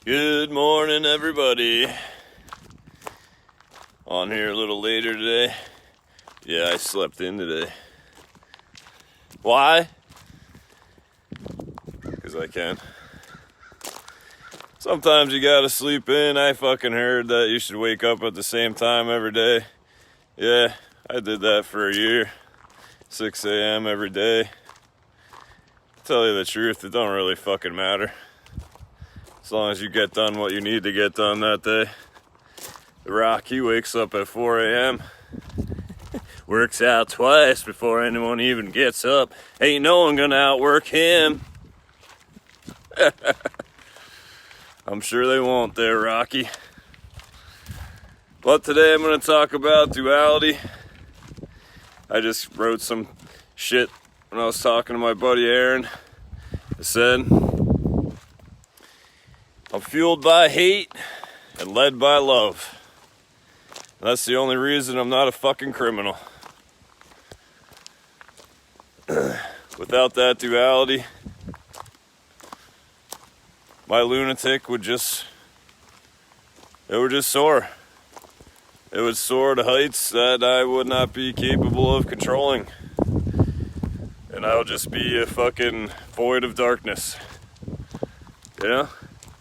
Good morning, everybody. On here a little later today. Yeah, I slept in today. Why? Because I can. Sometimes you gotta sleep in. I fucking heard that you should wake up at the same time every day. Yeah, I did that for a year. 6 a.m. every day. Tell you the truth, it don't really fucking matter. As long as you get done what you need to get done that day. The Rock, he wakes up at 4 a.m. Works out twice before anyone even gets up. Ain't no one gonna outwork him. I'm sure they won't there, Rocky. But today I'm gonna talk about duality. I just wrote some shit when I was talking to my buddy Aaron. I said, I'm fueled by hate and led by love. That's the only reason I'm not a fucking criminal. Without that duality, my lunatic would just soar. It would soar to heights that I would not be capable of controlling. And I would just be a fucking void of darkness. You know?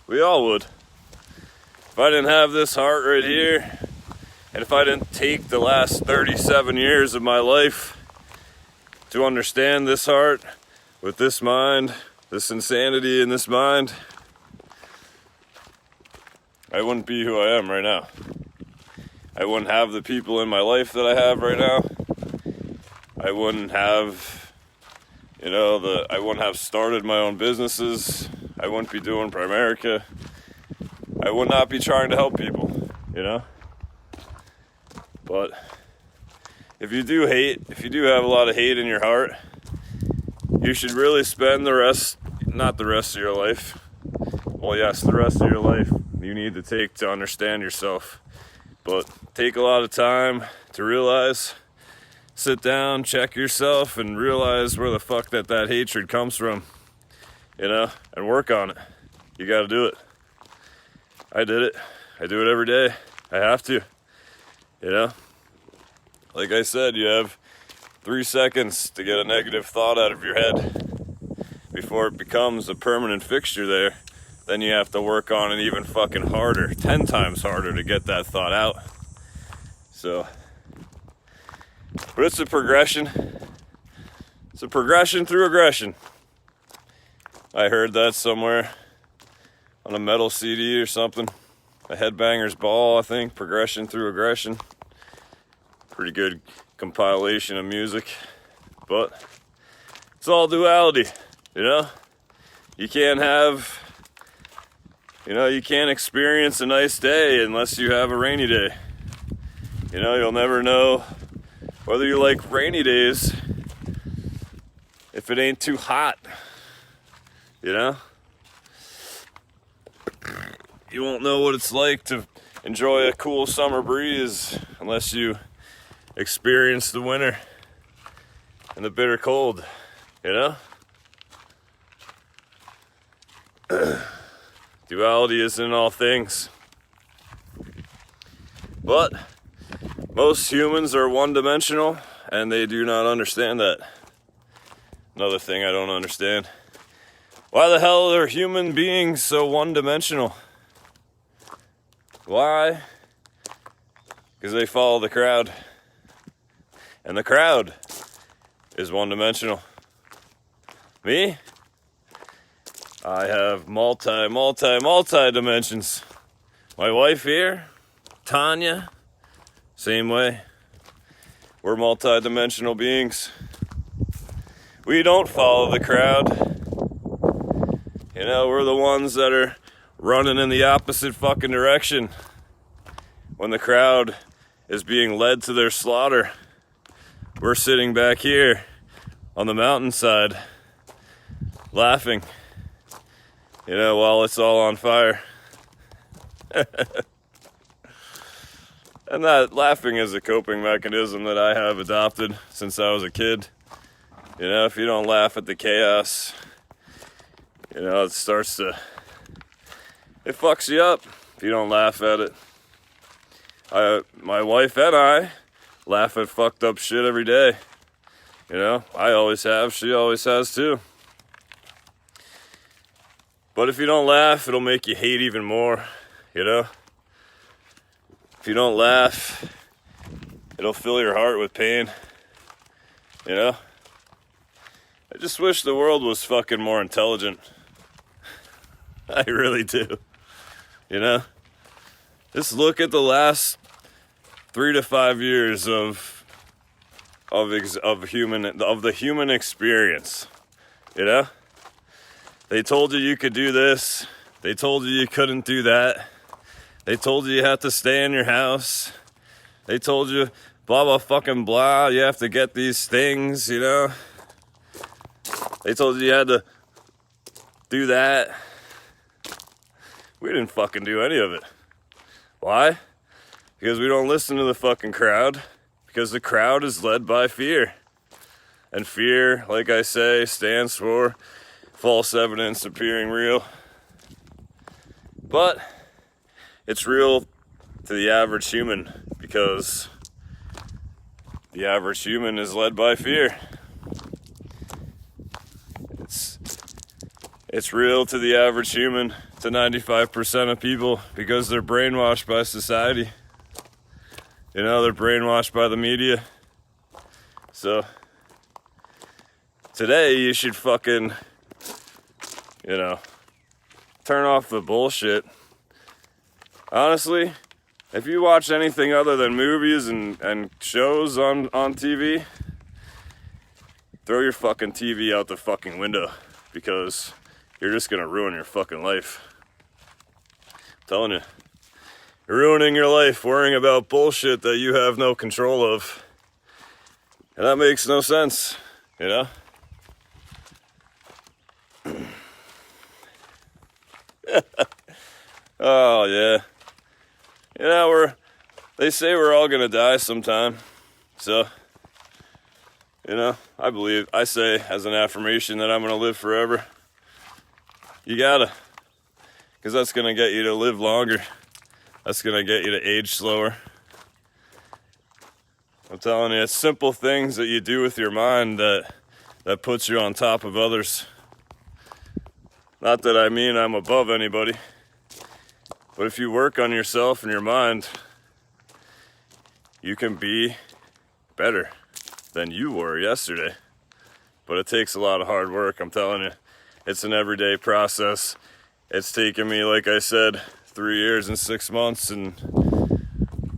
We all would. If I didn't have this heart right here, and if I didn't take the last 37 years of my life to understand this heart with this mind, this insanity in this mind, I wouldn't be who I am right now. I wouldn't have the people in my life that I have right now. I wouldn't have, I wouldn't have started my own businesses. I wouldn't be doing Primerica. I would not be trying to help people, But if you do have a lot of hate in your heart, you should really spend not the rest of your life. Well, yes, the rest of your life you need to take to understand yourself. But take a lot of time to realize, sit down, check yourself, and realize where the fuck that hatred comes from. And work on it. You gotta do it. I did it. I do it every day. I have to. Like I said, you have 3 seconds to get a negative thought out of your head before it becomes a permanent fixture there. Then you have to work on it even fucking harder, 10 times harder to get that thought out. But it's a progression. It's a progression through aggression. I heard that somewhere on a metal CD or something. A Headbanger's Ball, I think. Progression through aggression. Pretty good compilation of music. But it's all duality, You can't you can't experience a nice day unless you have a rainy day. You'll never know whether you like rainy days if it ain't too hot. You won't know what it's like to enjoy a cool summer breeze unless you experience the winter and the bitter cold, Duality is in all things. But most humans are one-dimensional, and they do not understand that. Another thing I don't understand. Why the hell are human beings so one-dimensional? Why? Because they follow the crowd. And the crowd is one-dimensional. Me? I have multi dimensions. My wife here, Tanya, same way. We're multi-dimensional beings. We don't follow the crowd. We're the ones that are running in the opposite fucking direction when the crowd is being led to their slaughter. We're sitting back here on the mountainside laughing, while it's all on fire. And that laughing is a coping mechanism that I have adopted since I was a kid. If you don't laugh at the chaos, it starts to It fucks you up if you don't laugh at it. My wife and I laugh at fucked up shit every day. You know, I always have, she always has too. But if you don't laugh, it'll make you hate even more, you know? If you don't laugh, it'll fill your heart with pain, you know? I just wish the world was fucking more intelligent. I really do. You know? Just look at the last 3 to 5 years of the human experience. You know? They told you could do this. They told you couldn't do that. They told you had to stay in your house. They told you blah blah fucking blah. You have to get these things, you know? They told you had to do that. We didn't fucking do any of it. Why? Because we don't listen to the fucking crowd. Because the crowd is led by fear. And fear, like I say, stands for false evidence appearing real. But it's real to the average human because the average human is led by fear. It's real to the average human, to 95% of people, because they're brainwashed by society. You know, they're brainwashed by the media. So today you should fucking, you know, turn off the bullshit. Honestly, if you watch anything other than movies and shows on TV, throw your fucking TV out the fucking window, because you're just gonna ruin your fucking life. I'm telling you. You're ruining your life worrying about bullshit that you have no control of. And that makes no sense, you know? Oh, yeah. You know, they say we're all gonna die sometime. So, you know, I say as an affirmation that I'm gonna live forever. You gotta. Because that's gonna get you to live longer. That's gonna get you to age slower. I'm telling you, it's simple things that you do with your mind that puts you on top of others. Not that I mean I'm above anybody. But if you work on yourself and your mind, you can be better than you were yesterday. But it takes a lot of hard work, I'm telling you. It's an everyday process. It's taken me, like I said, 3 years and 6 months and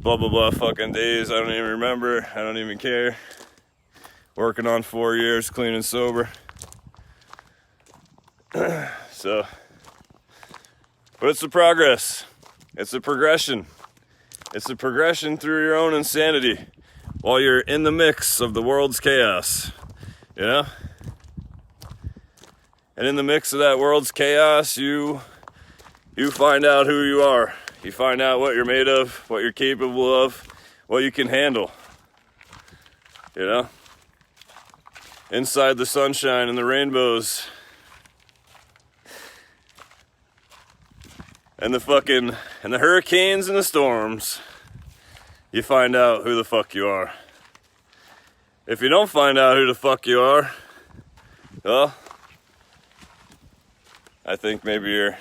blah, blah, blah fucking days. I don't even remember. I don't even care. Working on 4 years, clean and sober. So, but it's a progress. It's a progression. It's a progression through your own insanity while you're in the mix of the world's chaos, you know? And in the mix of that world's chaos, you find out who you are. You find out what you're made of, what you're capable of, what you can handle, you know? Inside the sunshine and the rainbows and the hurricanes and the storms, you find out who the fuck you are. If you don't find out who the fuck you are, well, I think maybe your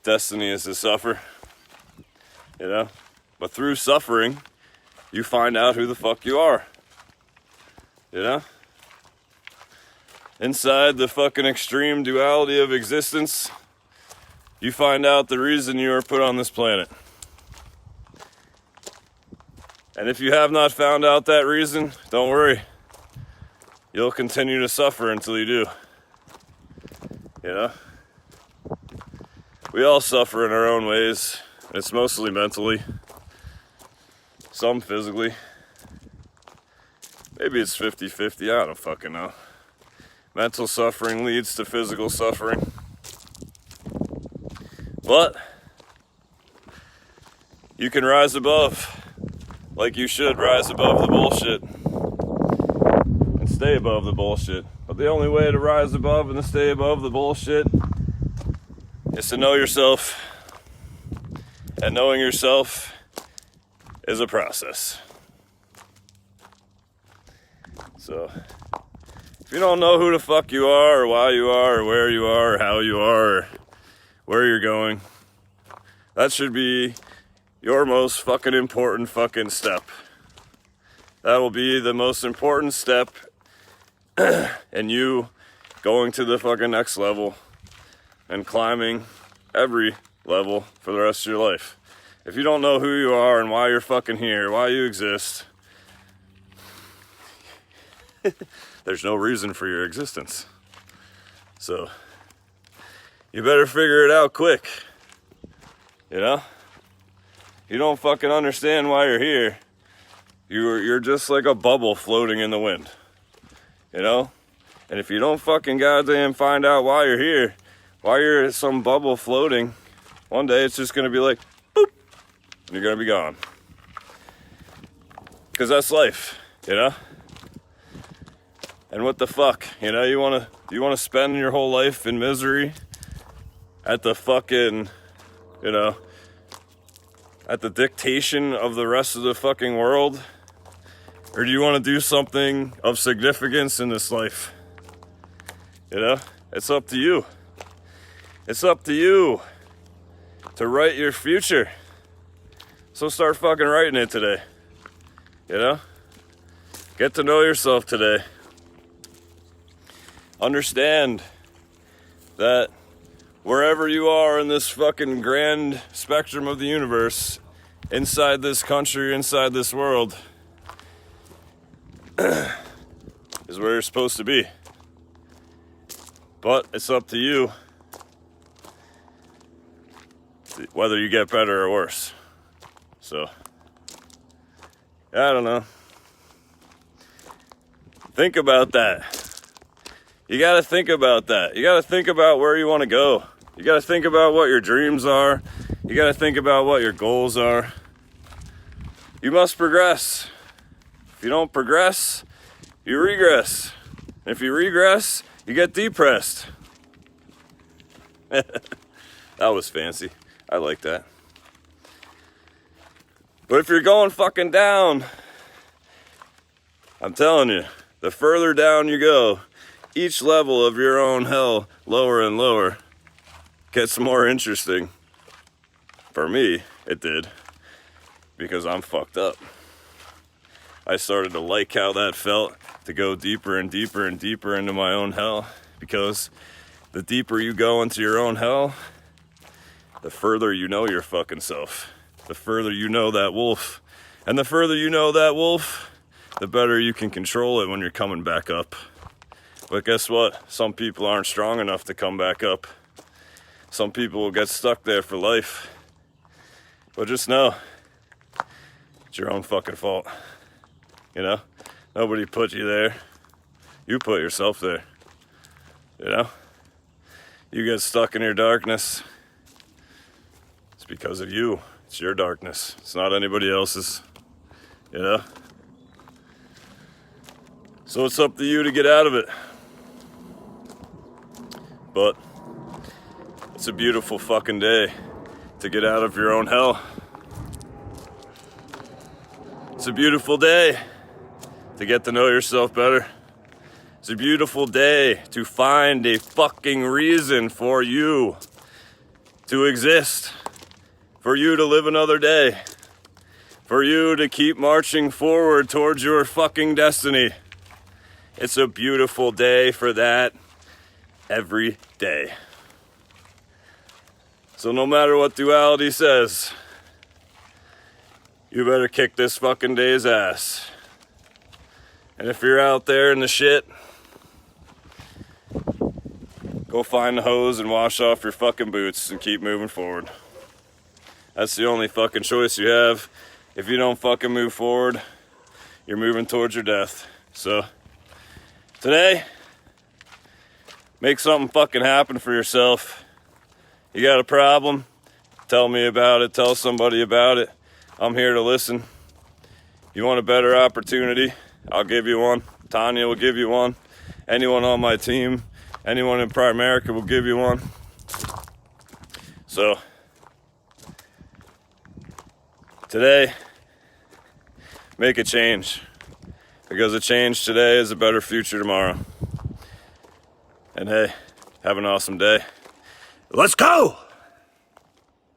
destiny is to suffer, you know? But through suffering, you find out who the fuck you are, you know? Inside the fucking extreme duality of existence, you find out the reason you are put on this planet. And if you have not found out that reason, don't worry. You'll continue to suffer until you do. You know? We all suffer in our own ways. It's mostly mentally. Some physically. Maybe it's 50-50, I don't fucking know. Mental suffering leads to physical suffering. But you can rise above, like you should rise above the bullshit and stay above the bullshit. But the only way to rise above and to stay above the bullshit is to know yourself And knowing yourself is a process. So, if you don't know who the fuck you are, or why you are, or where you are, or how you are, or where you're going, that should be your most fucking important fucking step. That will be the most important step in you going to the fucking next level and climbing every level for the rest of your life. If you don't know who you are and why you're fucking here, why you exist, there's no reason for your existence. So, you better figure it out quick. You know? You don't fucking understand why you're here. You're just like a bubble floating in the wind. You know? And if you don't fucking goddamn find out why you're here, why you're at some bubble floating, one day it's just gonna be like, boop, and you're gonna be gone. Because that's life, you know? And what the fuck, you know, you wanna spend your whole life in misery at the fucking, you know, at the dictation of the rest of the fucking world? Or do you want to do something of significance in this life? You know, it's up to you. It's up to you to write your future. So start fucking writing it today. You know? Get to know yourself today. Understand that wherever you are in this fucking grand spectrum of the universe, inside this country, inside this world, is where you're supposed to be. But it's up to you whether you get better or worse. So, I don't know. Think about that. You gotta think about that. You gotta think about where you wanna go. You gotta think about what your dreams are. You gotta think about what your goals are. You must progress. If you don't progress, you regress. And if you regress, you get depressed. That was fancy. I like that. But if you're going fucking down, I'm telling you, the further down you go, each level of your own hell, lower and lower, gets more interesting. For me, it did. Because I'm fucked up. I started to like how that felt, to go deeper and deeper and deeper into my own hell. Because the deeper you go into your own hell, the further you know your fucking self. The further you know that wolf. And the further you know that wolf, the better you can control it when you're coming back up. But guess what? Some people aren't strong enough to come back up. Some people will get stuck there for life. But just know, it's your own fucking fault. You know? Nobody put you there. You put yourself there. You know? You get stuck in your darkness. It's because of you. It's your darkness. It's not anybody else's. You know? So it's up to you to get out of it. But it's a beautiful fucking day to get out of your own hell. It's a beautiful day to get to know yourself better. It's a beautiful day to find a fucking reason for you to exist. For you to live another day. For you to keep marching forward towards your fucking destiny. It's a beautiful day for that every day. So no matter what duality says, you better kick this fucking day's ass. And if you're out there in the shit, go find the hose and wash off your fucking boots and keep moving forward. That's the only fucking choice you have. If you don't fucking move forward, you're moving towards your death. So, today, make something fucking happen for yourself. You got a problem? Tell me about it. Tell somebody about it. I'm here to listen. You want a better opportunity? I'll give you one. Tanya will give you one. Anyone on my team, anyone in Primerica will give you one. So, Today, make a change. Because a change today is a better future tomorrow. And hey, have an awesome day. Let's go!